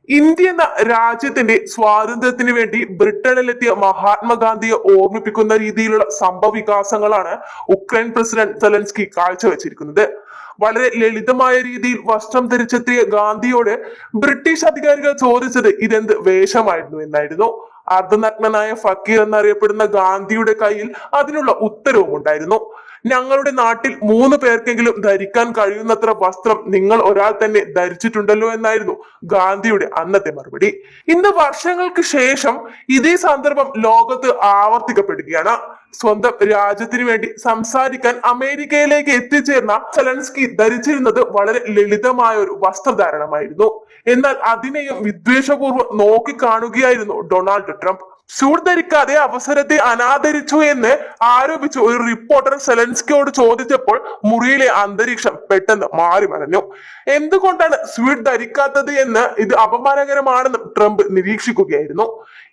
India എന്ന രാജ്യത്തിന്റെ സ്വാതന്ത്ര്യത്തിന് വേണ്ടി ബ്രിട്ടനിലെത്തിയ മഹാത്മാഗാന്ധിയെ ഓർമ്മിപ്പിക്കുന്ന രീതിയിലുള്ള സംഭവ വികാസങ്ങളാണ് ഉക്രൈൻ പ്രസിഡന്റ് സെലൻസ്കി കാഴ്ചവെച്ചിരിക്കുന്നത്. വളരെ ലളിതമായ രീതിയിൽ വസ്ത്രം ധരിച്ചെത്തിയ ഗാന്ധിയോട് ബ്രിട്ടീഷ് അധികാരികൾ ചോദിച്ചത് ഇതെന്ത് വേഷമായിരുന്നു എന്നായിരുന്നു. അർദ്ധനഗ്നനായ ഫക്കീർ എന്നറിയപ്പെടുന്ന ഗാന്ധിയുടെ കയ്യിൽ അതിനുള്ള ഉത്തരവും ഉണ്ടായിരുന്നു. ഞങ്ങളുടെ നാട്ടിൽ 3 പേർക്കെങ്കിലും ധരിക്കാൻ കഴിയുന്നത്ര വസ്ത്രം നിങ്ങൾ ഒരാൾ തന്നെ ധരിച്ചിട്ടുണ്ടല്ലോ എന്നായിരുന്നു ഗാന്ധിയുടെ അന്നത്തെ മറുപടി. ഇന്ന് വർഷങ്ങൾക്ക് ശേഷം ഇതേ സന്ദർഭം ലോകത്ത് ആവർത്തിക്കപ്പെടുകയാണ്. സ്വന്തം രാജ്യത്തിന് വേണ്ടി സംസാരിക്കാൻ അമേരിക്കയിലേക്ക് എത്തിച്ചേർന്ന സെലൻസ്കി ധരിച്ചിരുന്നത് വളരെ ലളിതമായ ഒരു വസ്ത്രധാരണമായിരുന്നു. എന്നാൽ അതിനെയും വിദ്വേഷപൂർവ്വം നോക്കിക്കാണുകയായിരുന്നു ഡൊണാൾഡ് ട്രംപ്. സ്യൂട്ട് ധരിക്കാതെ അവസരത്തെ അനാദരിച്ചു എന്ന് ആരോപിച്ച് ഒരു റിപ്പോർട്ടർ സെലൻസ്കിയോട് ചോദിച്ചപ്പോൾ മുറിയിലെ അന്തരീക്ഷം പെട്ടെന്ന് മാറി മറഞ്ഞു. എന്തുകൊണ്ടാണ് സ്യൂട്ട് ധരിക്കാത്തത് എന്ന് ഇത് അപമാനകരമാണെന്ന് ട്രംപ് നിരീക്ഷിക്കുകയായിരുന്നു.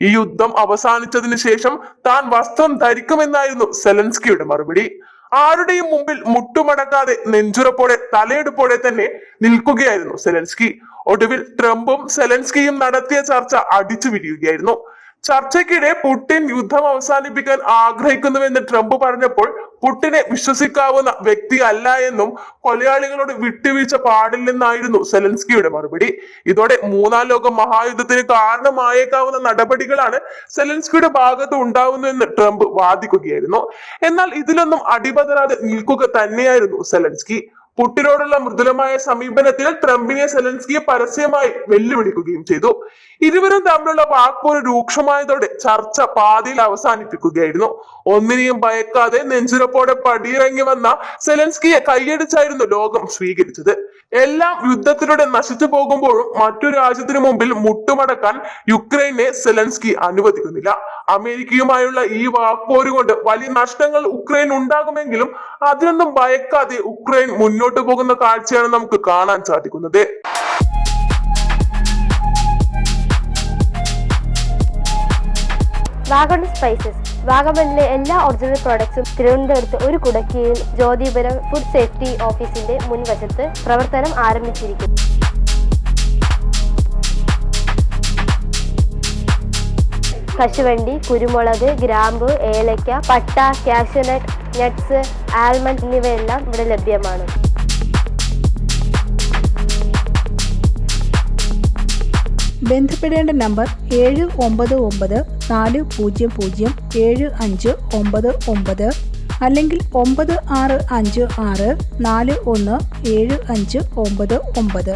ഈ യുദ്ധം അവസാനിച്ചതിന് ശേഷം താൻ വസ്ത്രം ധരിക്കുമെന്നായിരുന്നു സെലൻസ്കിയുടെ മറുപടി. ആരുടെയും മുമ്പിൽ മുട്ടുമടക്കാതെ നെഞ്ചുറപ്പോടെ തലയെടുപ്പോടെ തന്നെ നിൽക്കുകയായിരുന്നു സെലൻസ്കി. ഒടുവിൽ ട്രംപും സെലൻസ്കിയും നടത്തിയ ചർച്ച അടിച്ചു പിരിയുകയായിരുന്നു. ചർച്ചയ്ക്കിടെ പുടിൻ യുദ്ധം അവസാനിപ്പിക്കാൻ ആഗ്രഹിക്കുന്നുവെന്ന് ട്രംപ് പറഞ്ഞപ്പോൾ പുടിനെ വിശ്വസിക്കാവുന്ന വ്യക്തി അല്ല എന്നും കൊലയാളികളോട് വിട്ടുവീഴ്ച പാടില്ലെന്നായിരുന്നു സെലൻസ്കിയുടെ മറുപടി. ഇതോടെ 3ാം ലോക മഹായുദ്ധത്തിന് കാരണമായേക്കാവുന്ന നടപടികളാണ് സെലൻസ്കിയുടെ ഭാഗത്ത് ഉണ്ടാവുന്നതെന്ന് ട്രംപ് വാദിക്കുകയായിരുന്നു. എന്നാൽ ഇതിലൊന്നും അടിപതരാതെ നിൽക്കുക തന്നെയായിരുന്നു സെലൻസ്കി. പുടിനോടുള്ള മൃദുലമായ സമീപനത്തിൽ ട്രംപിനെ സെലൻസ്കിയെ പരസ്യമായി വെല്ലുവിളിക്കുകയും ചെയ്തു. ഇരുവരും തമ്മിലുള്ള വാക്പോര് രൂക്ഷമായതോടെ ചർച്ച പാതിയിൽ അവസാനിപ്പിക്കുകയായിരുന്നു. ഒന്നിനെയും ഭയക്കാതെ നെഞ്ചുറപ്പോടെ പടിയിറങ്ങി വന്ന സെലൻസ്കിയെ കൈയടിച്ചായിരുന്നു ലോകം സ്വീകരിച്ചത്. എല്ലാം യുദ്ധത്തിലൂടെ നശിച്ചു പോകുമ്പോഴും മറ്റു രാജ്യത്തിനു മുമ്പിൽ മുട്ടുമടക്കാൻ യുക്രൈനെ സെലൻസ്കി അനുവദിക്കുന്നില്ല. അമേരിക്കയുമായുള്ള ഈ വാക്പോര് കൊണ്ട് വലിയ നഷ്ടങ്ങൾ ഉക്രൈൻ ഉണ്ടാകുമെങ്കിലും അതിനൊന്നും ഭയക്കാതെ ഉക്രൈൻ മുന്നോട്ട് പോകുന്ന കാഴ്ചയാണ് നമുക്ക് കാണാൻ സാധിക്കുന്നത്. വാഗൺ സ്പൈസസ് വാഗമണിലെ എല്ലാ ഒറിജിനൽ പ്രോഡക്ട്സും തിരുവനന്തപുരത്ത് ഒരു കുടക്കീഴിൽ ജ്യോതിപുരം ഫുഡ് സേഫ്റ്റി ഓഫീസിന്റെ മുൻവശത്ത് പ്രവർത്തനം ആരംഭിച്ചിരിക്കുന്നു. കശുവണ്ടി, കുരുമുളക്, ഗ്രാമ്പു, ഏലക്ക, പട്ട, കാഷ്യൂനട്ട്, നട്ട്സ്, ആൽമണ്ട് എന്നിവയെല്ലാം ഇവിടെ ലഭ്യമാണ്. ബന്ധപ്പെടേണ്ട നമ്പർ 7994007599 അല്ലെങ്കിൽ 9656417599.